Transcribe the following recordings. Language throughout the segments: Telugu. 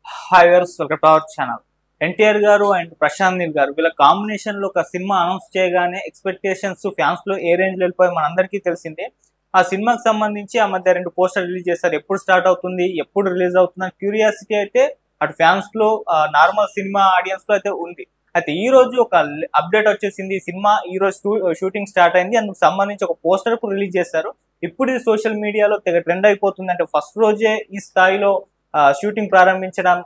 Hi viewers, welcome to our channel. NTR గారు అండ్ ప్రశాంత్ నీల్ గారు వీళ్ళ కాంబినేషన్ లో ఒక సినిమా అనౌన్స్ చేయగానే ఎక్స్పెక్టేషన్స్ ఫ్యాన్స్ లో ఏ రేంజ్ లో వెళ్ళిపోయి మనందరికీ తెలిసిందే. ఆ సినిమాకి సంబంధించి ఆ మధ్య 2 పోస్టర్ రిలీజ్ చేస్తారు. ఎప్పుడు స్టార్ట్ అవుతుంది, ఎప్పుడు రిలీజ్ అవుతుంది అని క్యూరియాసిటీ అయితే అటు ఫ్యాన్స్ లో, నార్మల్ సినిమా ఆడియన్స్ లో అయితే ఉంది. అయితే ఈ రోజు ఒక అప్డేట్ వచ్చేసింది. ఈ సినిమా ఈ రోజు షూటింగ్ స్టార్ట్ అయింది. అందుకు సంబంధించి ఒక పోస్టర్ కూడా రిలీజ్ చేశారు. ఇప్పుడు ఇది సోషల్ మీడియాలో తెగ ట్రెండ్ అయిపోతుంది. అంటే ఫస్ట్ రోజే ఈ స్థాయిలో షూటింగ్ ప్రారంభించడం,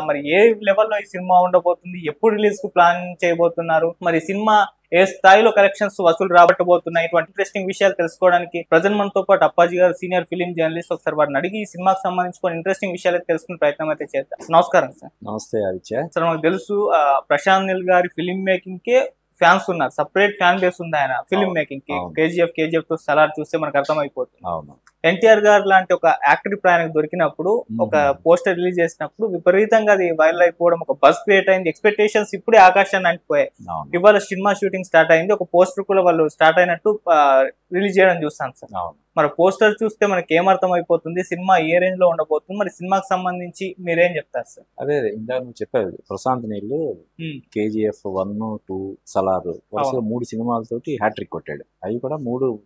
మరి ఏ లెవెల్లో ఈ సినిమా ఉండబోతుంది, ఎప్పుడు రిలీజ్ కు ప్లాన్ చేయబోతున్నారు, మరి సినిమా ఏ స్థాయిలో కలెక్షన్స్ వసూలు రాబట్టబోతున్నాయి, ఇటువంటి ఇంట్రెస్టింగ్ విషయాలు తెలుసుకోవడానికి ప్రజెంట్ మనతో పాటు అప్పాజీ గారు, సీనియర్ ఫిలిం జర్నలిస్ట్. ఒకసారి వారిని అడిగి ఈ సినిమాకి సంబంధించి కొన్ని ఇంట్రెస్టింగ్ విషయాలు తెలుసుకునే ప్రయత్నం అయితే చేద్దాం. నమస్కారం సార్. నమస్తే ఆదిత్య. సార్, మనకు తెలుసు ప్రశాంత్ నీల్ గారి ఫిలిం మేకింగ్ కే ఫ్యాన్స్ ఉన్నారు, సపరేట్ ఫ్యాన్ బేస్ ఉంది ఆయన ఫిలిం మేకింగ్ కి. కేజీఎఫ్ తో సలార్ చూస్తే మనకు అర్థమైపోతుంది. ఎన్టీఆర్ గారు లాంటి ఒక యాక్టర్ ఇప్పుడు ఆయనకు దొరికినప్పుడు, ఒక పోస్టర్ రిలీజ్ చేసినప్పుడు విపరీతంగా అది వైరల్ అయిపోవడం, ఒక బస్ క్రియేట్ అయింది. ఎక్స్పెక్టేషన్స్ ఇప్పుడే ఆకాశాన్ని అంటిపోయాయి. ఇవాళ సినిమా షూటింగ్ స్టార్ట్ అయింది. ఒక పోస్టర్ కూడా వాళ్ళు స్టార్ట్ అయినట్టు రిలీజ్ చేయడం చూస్తాను సార్. మరి పోస్టర్ చూస్తే మనకి ఏమర్థం అయిపోతుంది, సినిమా ఏ రేంజ్ లో ఉండబోతుంది, మరి సినిమాకి సంబంధించి మీరేం చెప్తారు సార్? అదే ఇందాక నువ్వు చెప్పావు, ప్రశాంత్ నీళ్ళు కేజీఎఫ్ 1, 2, సలార్ వరుసగా 3 సినిమాలతోటి హ్యాట్రిక్ కొట్టాడు. అవి కూడా 3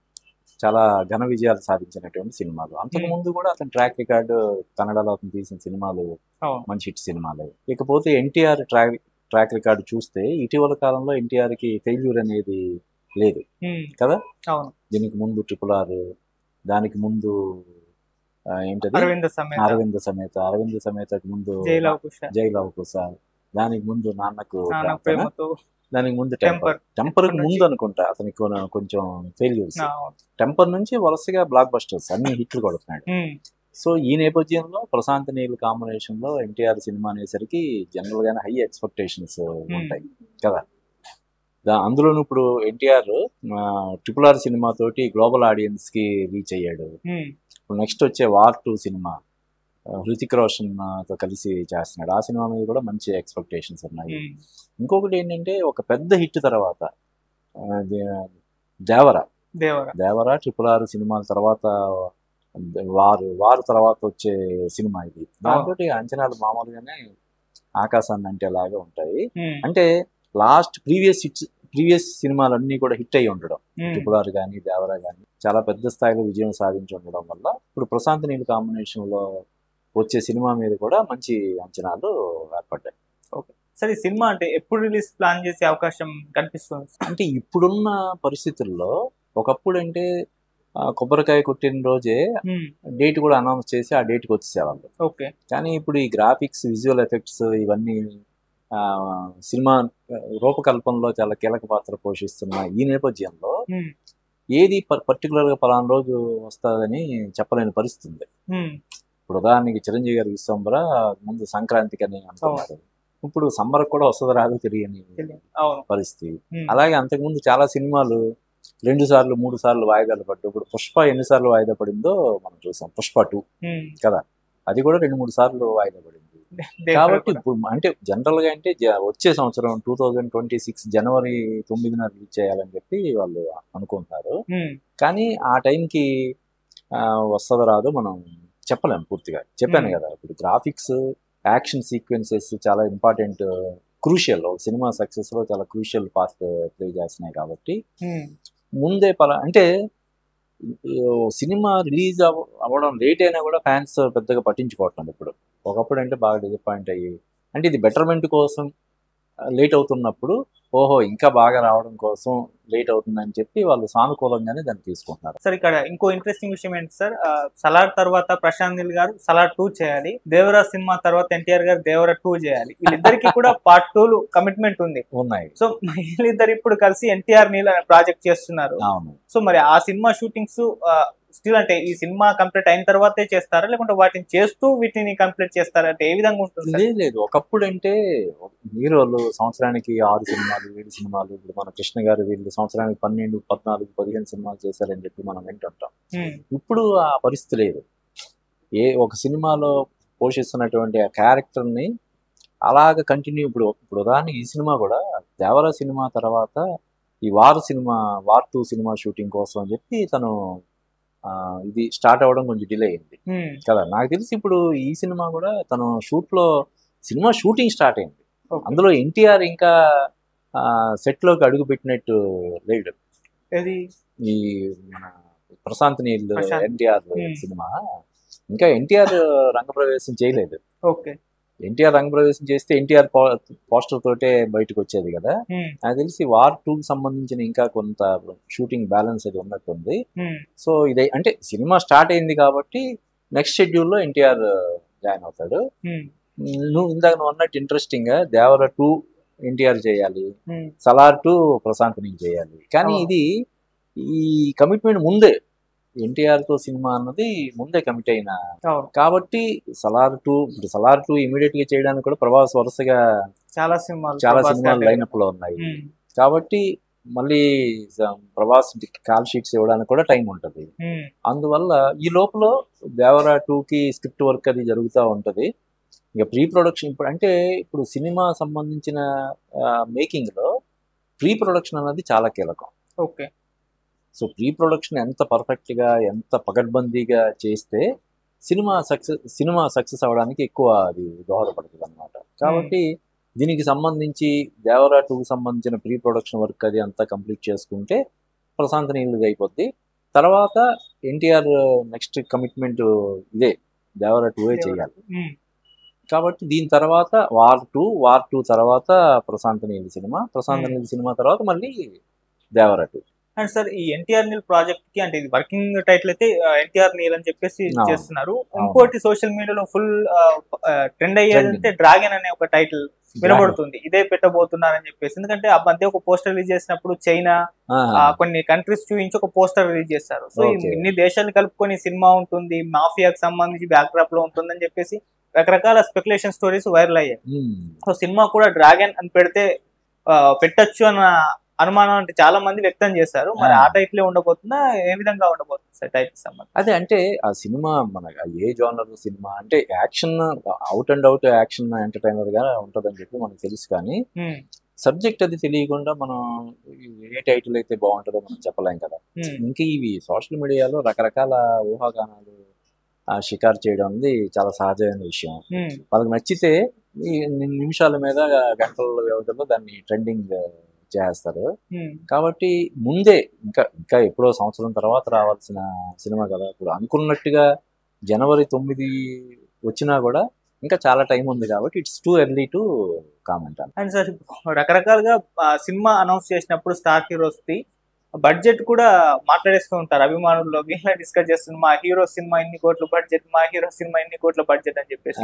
చాలా ఘన విజయాలు సాధించినటువంటి సినిమాలు. అంతకు ముందు కూడా అతని ట్రాక్ రికార్డు, కన్నడలో అతను తీసిన సినిమాలు మంచి హిట్ సినిమాలు. ఇకపోతే ఎన్టీఆర్ ట్రాక్ రికార్డు చూస్తే ఇటీవల కాలంలో ఎన్టీఆర్ కి ఫెయిల్యూర్ అనేది లేదు కదా. దీనికి ముందు RRR, దానికి ముందు ఏంటది అరవింద సమేతకు ముందు జై లవ్ కుశ, దానికి ముందు నాన్నకు, దానికి ముందు టెంపర్ ముందు అనుకుంటా అతనికి కొంచెం ఫెయిల్యూర్స్. టెంపర్ నుంచి వరుసగా బ్లాక్ బస్టర్స్ అన్ని హిట్లు కొడుతున్నాడు. సో ఈ నేపథ్యంలో ప్రశాంత్ నీల్ కాంబినేషన్ లో ఎన్టీఆర్ సినిమా అనేసరికి జనరల్ గానే హై ఎక్స్పెక్టేషన్స్ ఉంటాయి కదా. అందులోనూ ఇప్పుడు ఎన్టీఆర్ RRR సినిమా తోటి గ్లోబల్ ఆడియన్స్ కి రీచ్ అయ్యాడు. ఇప్పుడు నెక్స్ట్ వచ్చే వార్ 2 సినిమా హృతిక్ రోషన్ తో కలిసి చేస్తున్నాడు. ఆ సినిమా మీద కూడా మంచి ఎక్స్పెక్టేషన్స్ ఉన్నాయి. ఇంకొకటి ఏంటంటే, ఒక పెద్ద హిట్ తర్వాత దేవరా RRR సినిమాల తర్వాత వారు తర్వాత వచ్చే సినిమా ఇది. దాంతో అంచనాలు మామూలుగానే ఆకాశాన్ని అంటేలాగా ఉంటాయి. అంటే లాస్ట్ ప్రీవియస్ సినిమాలన్నీ కూడా హిట్ అయ్యి ఉండడం, RRR కానీ దేవరా కానీ చాలా పెద్ద స్థాయిలో విజయం సాధించి ఉండడం వల్ల ఇప్పుడు ప్రశాంత్ నీల్ కాంబినేషన్ లో వచ్చే సినిమా మీద కూడా మంచి అంచనాలు ఏర్పడ్డాయి. ఓకే సార్, ఈ సినిమా అంటే ఎప్పుడు రిలీజ్ ప్లాన్ చేసే అవకాశం కనిపిస్తుంది? అంటే ఇప్పుడున్న పరిస్థితుల్లో, ఒకప్పుడు అంటే కొబ్బరికాయ కొట్టిన రోజే డేట్ కూడా అనౌన్స్ చేసి ఆ డేట్కి వచ్చేసేవాళ్ళు. ఓకే, కానీ ఇప్పుడు ఈ గ్రాఫిక్స్, విజువల్ ఎఫెక్ట్స్ ఇవన్నీ సినిమా రూపకల్పనలో చాలా కీలక పాత్ర పోషిస్తున్న ఈ నేపథ్యంలో ఏది పర్టికులర్ గా పలానా రోజు వస్తుందని చెప్పలేని పరిస్థితి ఉంది. ఇప్పుడు ఉదాహరణకి చిరంజీవి గారి విశ్వంబర ముందు సంక్రాంతికి అని అంటున్నారు. ఇప్పుడు సమ్మర్ కూడా వస్తుంది రాదు తెలియని పరిస్థితి. అలాగే అంతకుముందు చాలా సినిమాలు 2 సార్లు 3 సార్లు వాయిదాలు పడ్డాయి. ఇప్పుడు పుష్ప ఎన్నిసార్లు వాయిదా పడిందో మనం చూసాం. పుష్ప 2 కదా, అది కూడా 2-3 సార్లు వాయిదా పడింది. కాబట్టి ఇప్పుడు అంటే జనరల్ గా అంటే వచ్చే సంవత్సరం 2026 జనవరి 9న రిలీజ్ చేయాలని చెప్పి వాళ్ళు అనుకుంటున్నారు. కానీ ఆ టైంకి వస్తుందో రాదో మనం చెప్పలేం పూర్తిగా. చెప్పాను కదా, ఇప్పుడు గ్రాఫిక్స్, యాక్షన్ సీక్వెన్సెస్ చాలా ఇంపార్టెంట్, క్రూషియల్, సినిమా సక్సెస్ లో చాలా క్రూషియల్ పార్ట్ ప్లే చేస్తున్నాయి. కాబట్టి ముందే అంటే సినిమా రిలీజ్ అవ్వడం లేట్ అయినా కూడా ఫ్యాన్స్ పెద్దగా పట్టించుకోవట్లేదు ఇప్పుడు. ఒకప్పుడు అంటే బాగా డిసప్పాయింట్ అయ్యి, అంటే ఇది బెటర్మెంట్ కోసం లేట్ అవుతున్నప్పుడు ఓహో ఇంకా బాగా రావడం కోసం లేట్ అవుతుందని చెప్పి వాళ్ళు సానుకూలంగానే దాన్ని తీసుకుంటున్నారు. సార్, ఇక్కడ ఇంకో ఇంట్రెస్టింగ్ విషయం ఏంటి సార్, సలార్ తర్వాత ప్రశాంత్ నీల్ గారు సలార్ 2 చేయాలి, దేవరా సినిమా తర్వాత ఎన్టీఆర్ గారు దేవరా 2 చేయాలి. వీళ్ళిద్దరికి కూడా పార్ట్ 2 కమిట్మెంట్ ఉన్నాయి. సో వీళ్ళిద్దరు ఇప్పుడు కలిసి ఎన్టీఆర్ నీల్ ప్రాజెక్ట్ చేస్తున్నారు. సో మరి ఆ సినిమా షూటింగ్స్ స్టిల్ అంటే ఈ సినిమా కంప్లీట్ అయిన తర్వాతే చేస్తారా, లేకుంటే వాటిని చేస్తూ వీటిని కంప్లీట్ చేస్తారా, అంటే ఏ విధంగా ఉంటుంది? లేదు, ఒకప్పుడు అంటే హీరోలు సంవత్సరానికి 6 సినిమాలు 7 సినిమాలు, ఇప్పుడు మన కృష్ణ గారు వీళ్ళు సంవత్సరానికి 12, 14, 15 సినిమాలు చేశారని చెప్పి మనం వింటుంటాం. ఇప్పుడు ఆ పరిస్థితి లేదు. ఒక సినిమాలో పోషిస్తున్నటువంటి ఆ క్యారెక్టర్ ని అలాగ కంటిన్యూ. ఇప్పుడు ఉదాహరణకి ఈ సినిమా కూడా దేవరా సినిమా తర్వాత ఈ వార్ 2 సినిమా షూటింగ్ కోసం అని చెప్పి తను ఇది స్టార్ట్ అవ్వడం కొంచెం డిలే అయింది కదా. నాకు తెలిసి ఇప్పుడు ఈ సినిమా కూడా తను షూట్ లో సినిమా షూటింగ్ స్టార్ట్ అయింది. Okay. అందులో ఎన్టీఆర్ ఇంకా సెట్లోకి అడుగు పెట్టినట్టు లేడు. ఇది ఈ మన ప్రశాంత్ నీల్ ప్రశాంత్. ఎన్టీఆర్ సినిమా ఇంకా ఎన్టీఆర్ రంగప్రవేశం చేయలేదు. ఓకే. ఎన్టీఆర్ రంగప్రవేశం చేస్తే ఎన్టీఆర్ పోస్టర్ తోటే బయటకు వచ్చేది కదా. నాకు తెలిసి వార్ 2కి సంబంధించిన ఇంకా కొంత షూటింగ్ బ్యాలెన్స్ అది ఉన్నట్టుంది. సో ఇదే అంటే సినిమా స్టార్ట్ అయింది కాబట్టి నెక్స్ట్ షెడ్యూల్లో ఎన్టీఆర్ జాయిన్ అవుతాడు. నువ్వు అన్నట్టు ఇంట్రెస్టింగ్ గా దేవర 2 ఎన్టీఆర్ చేయాలి, సలార్ 2 ప్రశాంత్ నీల్ చేయాలి. కానీ ఇది ఈ కమిట్మెంట్ ముందే ఎన్టీఆర్ తో సినిమా అన్నది ముందే కమిట్ అయిన కాబట్టి సలార్ 2 ఇమీడియట్ గా చేయడానికి కూడా ప్రభాస్ వరుసగా చాలా సినిమాలు లైనప్ లో ఉన్నాయి. కాబట్టి మళ్ళీ ప్రభాస్ కాల్ షీట్స్ ఇవ్వడానికి కూడా టైం ఉంటుంది. అందువల్ల ఈ లోపల దేవర 2కి స్క్రిప్ట్ వర్క్ అది జరుగుతూ ఉంటది. ఇక ప్రీ ప్రొడక్షన్ ఇప్పుడు సినిమా సంబంధించిన మేకింగ్ లో ప్రీ ప్రొడక్షన్ అనేది చాలా కీలకం. ఓకే. సో ప్రీ ప్రొడక్షన్ ఎంత పర్ఫెక్ట్ గా ఎంత పకడ్బందీగా చేస్తే సినిమా సక్సెస్ అవ్వడానికి ఎక్కువ అది దోహదపడుతుంది అన్నమాట. కాబట్టి దీనికి సంబంధించి దేవరా 2కి సంబంధించిన ప్రీ ప్రొడక్షన్ వర్క్ అది అంతా కంప్లీట్ చేసుకుంటే ప్రశాంత్ నీల్ అయిపోద్ది. తర్వాత ఎన్టీఆర్ నెక్స్ట్ కమిట్మెంట్ ఇదే దేవరా 2 చేయాలి. కాబట్టి దీని తర్వాత వార్ 2 తర్వాత ప్రశాంత్ నీల్ సినిమా తర్వాత మళ్ళీ దేవరా 2. అండ్ సార్ ఈ ఎన్టీఆర్ నీల్ ప్రాజెక్ట్ కి అంటే ఇది వర్కింగ్ టైటిల్ అయితే ఎన్టీఆర్ నీల్ అని చెప్పేసి చేస్తున్నారు. ఇంకోటి సోషల్ మీడియాలో ఫుల్ ట్రెండ్ అయ్యేది అంటే డ్రాగన్ అనే ఒక టైటిల్ వినబడుతుంది, ఇదే పెట్టబోతున్నారని చెప్పేసి. ఎందుకంటే ఆ మధ్య ఒక పోస్టర్ రిలీజ్ చేసినప్పుడు చైనా కొన్ని కంట్రీస్ చూపించి ఒక పోస్టర్ రిలీజ్ చేస్తారు. సో ఇన్ని దేశాలు కలుపుకొని సినిమా ఉంటుంది, మాఫియాకి సంబంధించి బ్యాక్ డ్రాప్ లో ఉంటుందని చెప్పేసి రకరకాల స్పెక్యులేషన్ స్టోరీస్ వైరల్ అయ్యాయి. సో సినిమా కూడా డ్రాగన్ అని పెడితే పెట్టచ్చు అన్న అనుమానం అంటే చాలా మంది వ్యక్తం చేశారు. మరి ఆ టైటిల్ ఉండబోతుందా, ఏ విధంగా ఉండబోతుంది సార్ టైటిల్ సంబంధం? అదే అంటే ఆ సినిమా మన ఏ జోనర్ సినిమా అంటే action out and out action entertainer గా ఉంటదని చెప్పి మనకు తెలుసు. కానీ సబ్జెక్ట్ అది తెలియకుండా మనం ఏ టైటిల్ అయితే బాగుంటుందో మనం చెప్పలేం కదా. ఇంకా ఇవి సోషల్ మీడియాలో రకరకాల ఊహాగానాలు షికారు చేయడం అనేది చాలా సహజమైన విషయం. వాళ్ళకి నచ్చితే ఈ నిమిషాల మీద గంటల వ్యవధిలో దాన్ని ట్రెండింగ్ చేస్తారు. కాబట్టి ముందే ఇంకా ఎప్పుడో సంవత్సరం తర్వాత రావాల్సిన సినిమా కదా. ఇప్పుడు అనుకున్నట్టుగా జనవరి 9 వచ్చినా కూడా ఇంకా చాలా టైం ఉంది కాబట్టి it's too early to comment. And sir రకరకాలుగా సినిమా అనౌన్స్ చేసినప్పుడు స్టార్ హీరోస్ ది బడ్జెట్ కూడా మాట్లాడేస్తూ ఉంటారు అభిమానుల్లో. వీళ్ళ డిస్కస్ చేస్తున్నారు మా హీరో సినిమా ఇన్ని కోట్ల బడ్జెట్, మా హీరో సినిమా ఇన్ని కోట్ల బడ్జెట్ అని చెప్పేసి.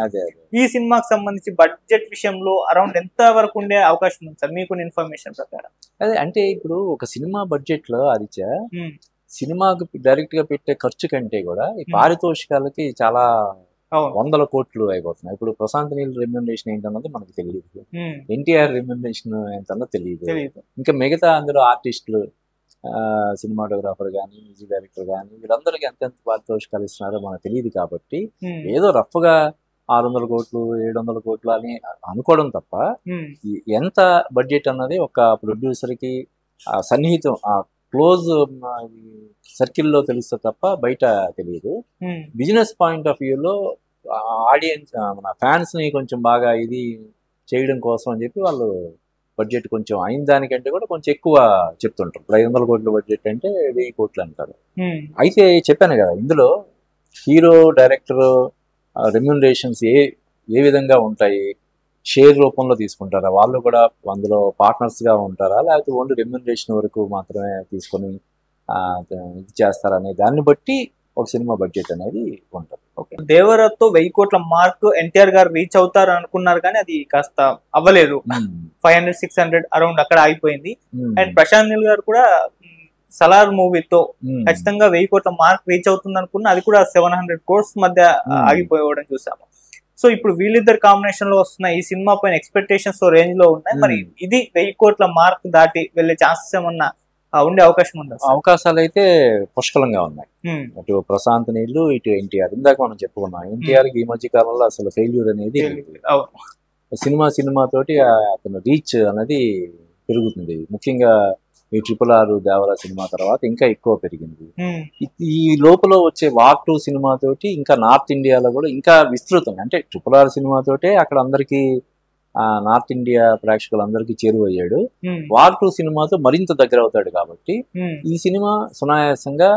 ఈ సినిమాకి సంబంధించి బడ్జెట్ విషయంలో అరౌండ్ ఎంత వరకు ఉండే అవకాశం ఉంది సార్ మీకు ఇన్ఫర్మేషన్ ప్రకారం? అదే అంటే ఇప్పుడు ఒక సినిమా బడ్జెట్ లో ఆదిత్య సినిమాకు డైరెక్ట్ గా పెట్టే ఖర్చు కంటే కూడా ఈ పారితోషికాలకి చాలా వందల కోట్లు అయిపోతున్నాయి. ఇప్పుడు ప్రశాంత్ నీల్ రెమ్యునరేషన్ ఏంటన్నది మనకు తెలియదు, ఎన్టీఆర్ రెమ్యునరేషన్ ఏంటన్నది తెలియదు. ఇంకా మిగతా అందులో ఆర్టిస్టులు సినిమాటోగ్రాఫర్ కానీ మ్యూజిక్ డైరెక్టర్ కానీ వీళ్ళందరికీ ఎంతెంత పారితోషికాలు ఇస్తున్నారో మనకు తెలియదు. కాబట్టి ఏదో రఫ్ గా 600 కోట్లు 700 కోట్లు అని అనుకోవడం తప్ప ఎంత బడ్జెట్ అన్నది ఒక ప్రొడ్యూసర్ కి సన్నిహితం క్లోజ్ సర్కిల్లో తెలుస్తే తప్ప బయట తెలియదు. బిజినెస్ పాయింట్ ఆఫ్ వ్యూలో ఆడియన్స్ మన ఫ్యాన్స్ ని కొంచెం బాగా ఇది చేయడం కోసం అని చెప్పి వాళ్ళు బడ్జెట్ కొంచెం అయిన దానికంటే కూడా కొంచెం ఎక్కువ చెప్తుంటారు. 500 కోట్ల బడ్జెట్ అంటే 1000 కోట్లు అంటారు. అయితే చెప్పాను కదా ఇందులో హీరో డైరెక్టర్ రెమ్యునరేషన్స్ ఏ విధంగా ఉంటాయి, షేర్ రూపంలో తీసుకుంటారా, వాళ్ళు కూడా అందులో పార్ట్నర్స్ గా ఉంటారా, లేకపోతే ఓన్లీ రెమ్యునరేషన్ వరకు మాత్రమే తీసుకొని ఇది చేస్తారనే దాన్ని బట్టి ఒక సినిమా బడ్జెట్ అనేది ఉంటుంది. దేవరతో 1000 కోట్ల మార్క్ ఎన్టీఆర్ గారు రీచ్ అవుతారు అనుకున్నారు కానీ అది కాస్త అవ్వలేదు. 500-600 అరౌండ్ అక్కడ ఆగిపోయింది. అండ్ ప్రశాంత్ నీల్ గారు కూడా సలార్ మూవీతో ఖచ్చితంగా 1000 కోట్ల మార్క్ రీచ్ అవుతుంది అనుకున్న అది కూడా 700 crores మధ్య ఆగిపోవడం చూసాము. సో ఇప్పుడు వీళ్ళిద్దరు కాంబినేషన్ లో వస్తున్న ఈ సినిమా పైన ఎక్స్పెక్టేషన్స్ రేంజ్ లో ఉన్నాయి. మరి ఇది 1000 కోట్ల మార్క్ దాటి వెళ్లే ఛాన్సెస్ ఏమన్నా ఉండే అవకాశం ఉందా? అవకాశాలు అయితే పుష్కలంగా ఉన్నాయి. అటు ప్రశాంత్ నీళ్ళు ఇటు ఎన్టీఆర్. ఇందాక మనం చెప్పుకున్నాం ఎన్టీఆర్ కి ఈ మధ్య కాలంలో అసలు ఫెయిల్యూర్ అనేది సినిమా తోటి అతను రీచ్ అనేది పెరుగుతుంది. ముఖ్యంగా ఈ RRR దేవరా సినిమా తర్వాత ఇంకా ఎక్కువ పెరిగింది. ఉమ్, ఈ లోపల వచ్చే వార్ 2 సినిమాతోటి ఇంకా నార్త్ ఇండియాలో కూడా ఇంకా విస్తృతం, అంటే RRR సినిమాతోటే అక్కడ అందరికీ నార్త్ ఇండియా ప్రేక్షకులందరికీ చేరువయ్యాడు. ఉమ్, వార్ 2 సినిమాతో మరింత దగ్గర అవుతాడు కాబట్టి ఉమ్. ఈ సినిమా సునాయాసంగా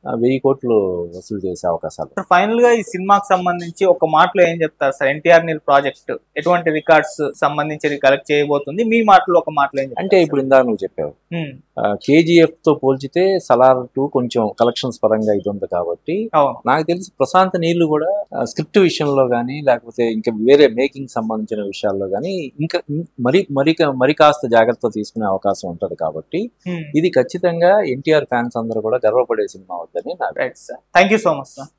1000 కోట్లు వసూలు చేసే అవకాశాలు. ఫైనల్ గా ఈ సినిమాకి సంబంధించి ఒక మాటలో ఏం చెప్తారు సార్? ఎన్టీఆర్ నీల్ ప్రాజెక్ట్ ఎటువంటి రికార్డ్స్ సంబంధించి కలెక్ట్ చేయబోతుంది? మీ మాటలో ఒక మాటలో ఏం చెప్తారు? అంటే ఇప్పుడు ఇందాక నువ్వు చెప్పావు, ఉమ్, KGF తో పోల్చితే సలార్ 2 కొంచెం కలెక్షన్స్ పరంగా ఇది ఉంది కాబట్టి అవును. నాకు తెలిసి ప్రశాంత్ నీళ్లు కూడా స్క్రిప్ట్ విషయంలో కానీ లేకపోతే ఇంకా వేరే మేకింగ్ సంబంధించిన విషయాల్లో కానీ ఇంకా మరి కాస్త జాగ్రత్త తీసుకునే అవకాశం ఉంటది కాబట్టి ఉమ్, ఇది ఖచ్చితంగా ఎన్టీఆర్ ఫ్యాన్స్ అందరూ కూడా గర్వపడే సినిమా అవుతుందని నాకు. Right sir, thank you so much sir.